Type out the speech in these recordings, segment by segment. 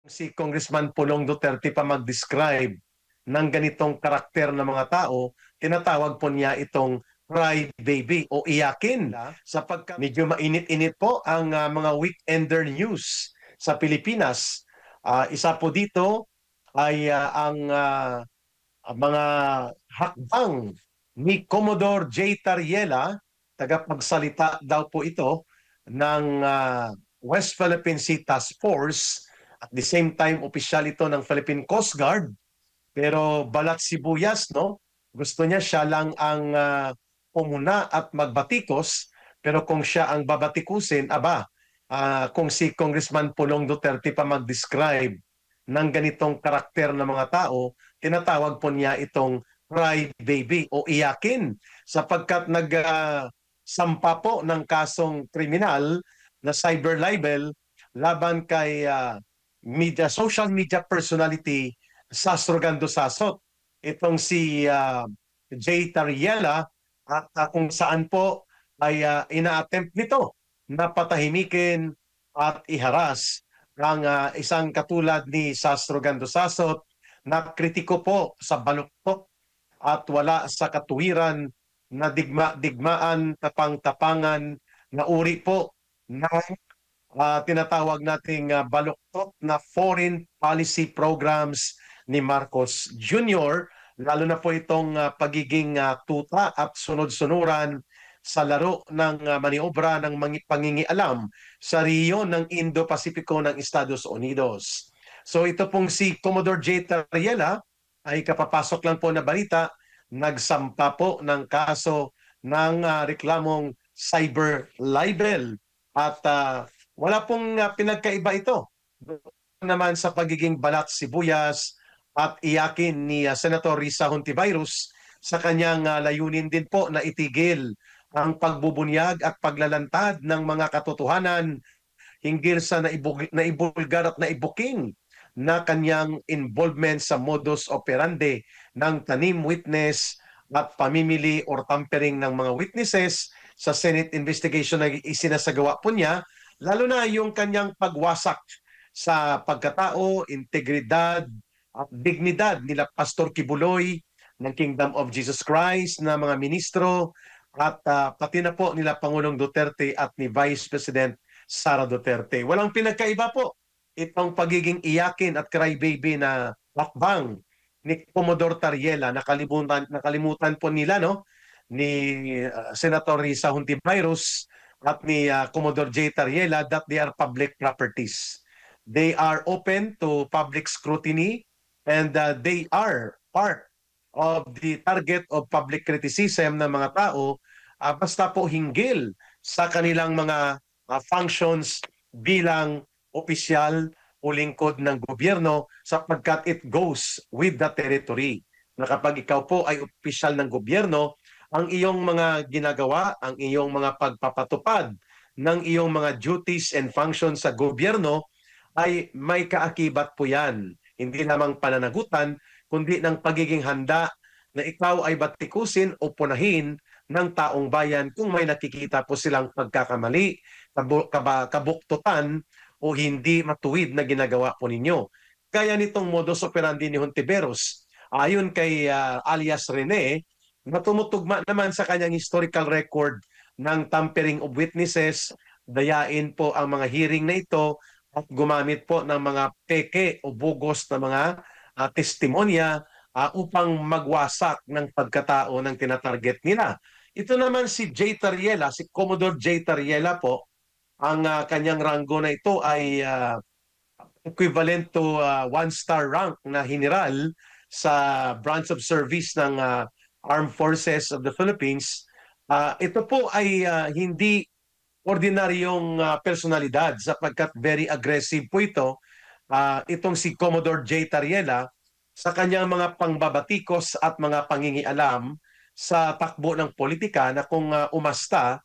Si Congressman Pulong Duterte pa mag-describe ng ganitong karakter ng mga tao, tinatawag po niya itong cry baby o iyakin sapagkat medyo mainit-init po ang mga weekender news sa Pilipinas. Isa po dito ay ang mga hakbang ni Commodore J. Tariela, tagapagsalita daw po ito ng West Philippine Sea Task Force. At the same time, opisyal ito ng Philippine Coast Guard. Pero balat sibuyas, no? Gusto niya siya lang ang pumuna at magbatikos. Pero kung siya ang babatikusin, kung si Congressman Pulong Duterte pa mag-describe ng ganitong karakter ng mga tao, tinatawag po niya itong cry baby o iyakin sapagkat nagsampa po ng kasong kriminal na cyber libel laban kay social media personality Sastro Gando Sasot. Itong si Jay Tariela at kung saan po ay ina-attempt nito na patahimikin at iharas ang isang katulad ni Sastro Gando Sasot na kritiko po sa baluktot at wala sa katuwiran na digmaan, tapang-tapangan na uri po ng tinatawag nating baluktot na foreign policy programs ni Marcos Jr., lalo na po itong pagiging tuta at sunod-sunuran sa laro ng maniobra ng pangingialam sa rehiyon ng Indo-Pasipiko ng Estados Unidos. So ito pong si Commodore J. Tariela ay kapapasok lang po na balita, nagsampa po ng kaso ng reklamong cyber libel at wala pong pinagkaiba ito naman sa pagiging balat sibuyas at iyakin ni Senator Risa Hontiveros sa kanyang layunin din po na itigil ang pagbubunyag at paglalantad ng mga katotohanan hinggil sa naibulgar at naibuking na kanyang involvement sa modus operandi ng tanim witness at pamimili or tampering ng mga witnesses sa Senate investigation na isinasagawa po niya, lalo na yung kanyang pagwasak sa pagkatao, integridad at dignidad nila Pastor Kibuloy ng Kingdom of Jesus Christ na mga ministro at pati na po nila Pangulong Duterte at ni Vice President Sara Duterte. Walang pinagkaiba po itong pagiging iyakin at crybaby na lakbang ni Commodore Tariela. Nakalimutan po nila, no, ni Senator Risa Hontiveros at ni Commodore J. Tariela that they are public properties. They are open to public scrutiny and they are part of the target of public criticism ng mga tao basta po hinggil sa kanilang mga functions bilang opisyal o lingkod ng gobyerno sapagkat it goes with the territory. Na kapag ikaw po ay opisyal ng gobyerno, ang iyong mga ginagawa, ang iyong mga pagpapatupad ng iyong mga duties and functions sa gobyerno ay may kaakibat po yan. Hindi lamang pananagutan, kundi ng pagiging handa na ikaw ay batikusin o punahin ng taong bayan kung may nakikita po silang pagkakamali, kabuktutan o hindi matuwid na ginagawa po ninyo. Kaya nitong modus operandi ni Hontiveros, ayon kay alias Rene, na tumutugma naman sa kanyang historical record ng tampering of witnesses, dayain po ang mga hearing na ito at gumamit po ng mga peke o bugos na mga testimonya upang magwasak ng pagkatao ng tinatarget nila. Ito naman si J. Tariela, si Commodore J. Tariela po, ang kanyang ranggo na ito ay equivalent to one-star rank na general sa branch of service ng Armed Forces of the Philippines. Ito po ay hindi ordinaryong personalidad sapagkat very aggressive po ito. Itong si Commodore J. Tariela sa kanyang mga pangbabatikos at mga pangingialam sa takbo ng politika na kung umasta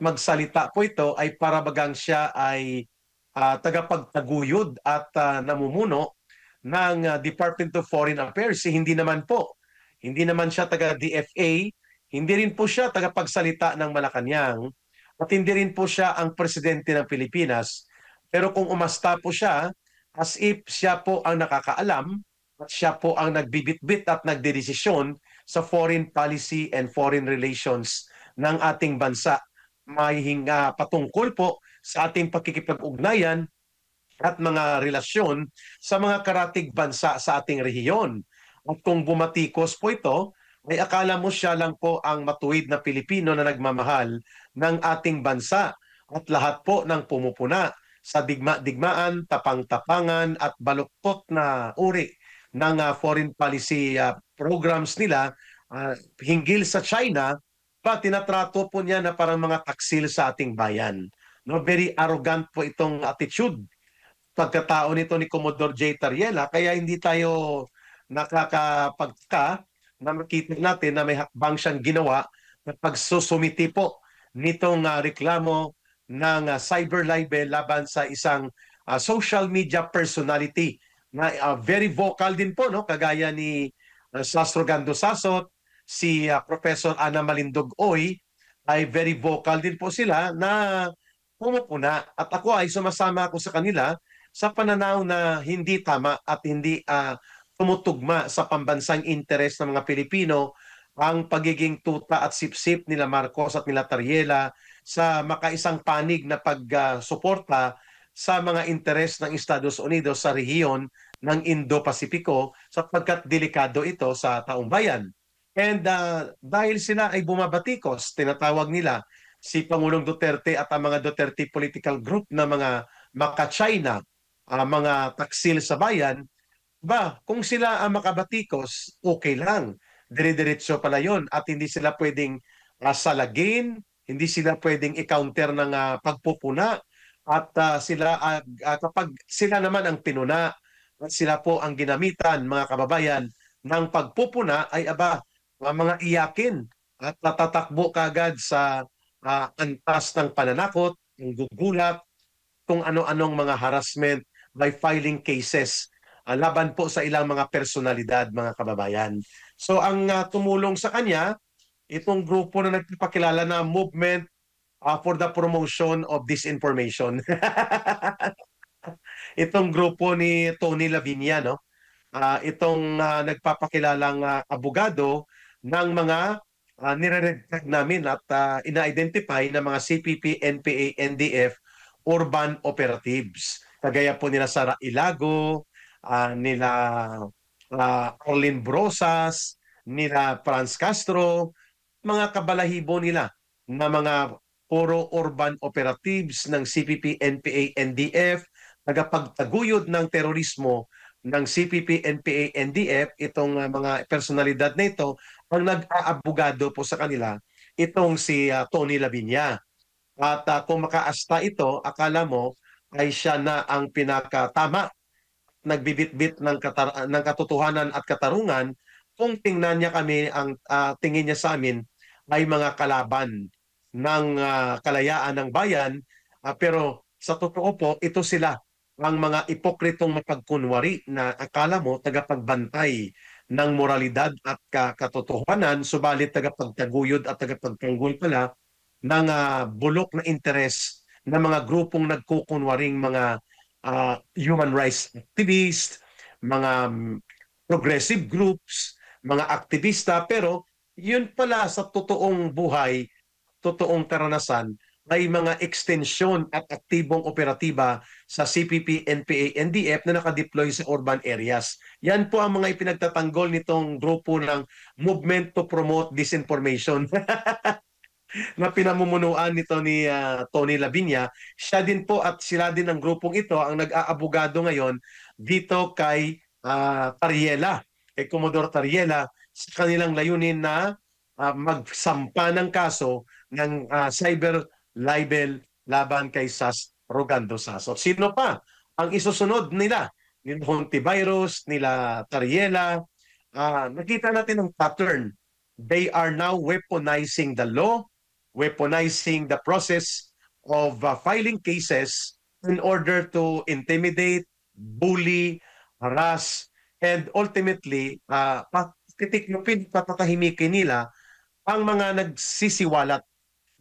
magsalita po ito ay para bagang siya ay tagapagtaguyod at namumuno ng Department of Foreign Affairs. Hindi naman po. Hindi naman siya taga-DFA. Hindi rin po siya tagapagsalita ng Malacanang. At hindi rin po siya ang presidente ng Pilipinas. Pero kung umasta po siya as if siya po ang nakakaalam at siya po ang nagbibitbit at nagdedesisyon sa foreign policy and foreign relations ng ating bansa. May hinga patungkol po sa ating pakikipag-ugnayan at mga relasyon sa mga karatig bansa sa ating rehiyon. At kung bumatikos po ito, ay akala mo siya lang po ang matuwid na Pilipino na nagmamahal ng ating bansa at lahat po ng pumupuna sa digma-digmaan, tapang-tapangan at baluktot na uri ng foreign policy programs nila hinggil sa China, tinatrato po niya na parang mga taksil sa ating bayan. No, very arrogant po itong attitude pagkatao nito ni Commodore J. Tariela, kaya hindi tayo nakakapagtaka na makita natin na may hakbang siyang ginawa na pagsusumiti po nitong reklamo ng cyber libel laban sa isang social media personality na very vocal din po, no, kagaya ni Sastro Gando Sasot, si Professor Ana Malindog Oy, ay very vocal din po sila na pumupuna, at ako ay sumasama ako sa kanila sa pananaw na hindi tama at hindi tumutugma sa pambansang interes ng mga Pilipino ang pagiging tuta at sipsip nila Marcos at nila Tariela sa makaisang panig na pagsuporta sa mga interes ng Estados Unidos sa rehiyon ng Indo-Pasipiko sapagkat delikado ito sa taong bayan. And dahil sila ay bumabatikos, tinatawag nila si Pangulong Duterte at ang mga Duterte political group na mga maka-China, mga taksil sa bayan, kung sila ang makabatikos, okay lang. Dire-diretso pala yon at hindi sila pwedeng salagin, hindi sila pwedeng i-counter ng pagpupuna at kapag sila naman ang pinuna at sila po ang ginamitan, mga kababayan, ng pagpupuna ay mga iyakin at natatakbo kagad sa antas ng pananakot, ang gugulat, kung ano-anong mga harassment by filing cases laban po sa ilang mga personalidad, mga kababayan. So ang tumulong sa kanya, itong grupo na nagpapakilala na Movement for the Promotion of Disinformation. Itong grupo ni Tony Lavinia, no? Itong nagpapakilalang abogado ng mga nire-retag namin at ina-identify ng mga CPP, NPA, NDF urban operatives. Kagaya po nila Sara Ilago, nila Arlene Brosas, nila Franz Castro, mga kabalahibo nila na mga puro urban operatives ng CPP, NPA, NDF, nagapagtaguyod ng terorismo ng CPP, NPA, NDF, itong mga personalidad na ito, ang nag-aabogado po sa kanila, itong si Tony Lavinia. At kung makaasta ito, akala mo ay siya na ang pinakatama, nagbibitbit ng katotohanan at katarungan. Kung tingnan niya kami, ang tingin niya sa amin ay mga kalaban ng kalayaan ng bayan. Pero sa totoo po, ito sila ang mga ipokritong mapagkunwari na akala mo tagapagbantay ng moralidad at katotohanan, subalit tagapagtaguyod at tagapagtanggol pala ng bulok na interes ng mga grupong nagkukunwaring mga human rights activists, mga progressive groups, mga aktivista, pero yun pala sa totoong buhay, totoong karanasan, ay mga extension at aktibong operatiba sa CPP, NPA, NDF na nakadeploy sa urban areas. Yan po ang mga ipinagtatanggol nitong grupo ng Movement to Promote Disinformation. Na pinamumunuan nito ni Tony Lavinia. Siya din po at sila din ang grupong ito ang nag-aabogado ngayon dito kay Tariela, kay Commodore Tariela, sa kanilang layunin na magsampa ng kaso ng cyber libel laban kay Sas Rogando Saso. Sino pa ang isusunod nila? Ni Hontivirus, nila Tariela. Nakita natin ang pattern. They are now weaponizing the law, weaponizing the process of filing cases in order to intimidate, bully, harass, and ultimately, patatahimikin nila ang mga nagsisiwalat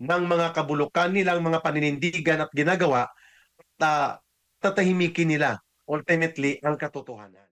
ng mga kabulukan nilang mga paninindigan at ginagawa, tatahimikin nila ultimately ang katotohanan.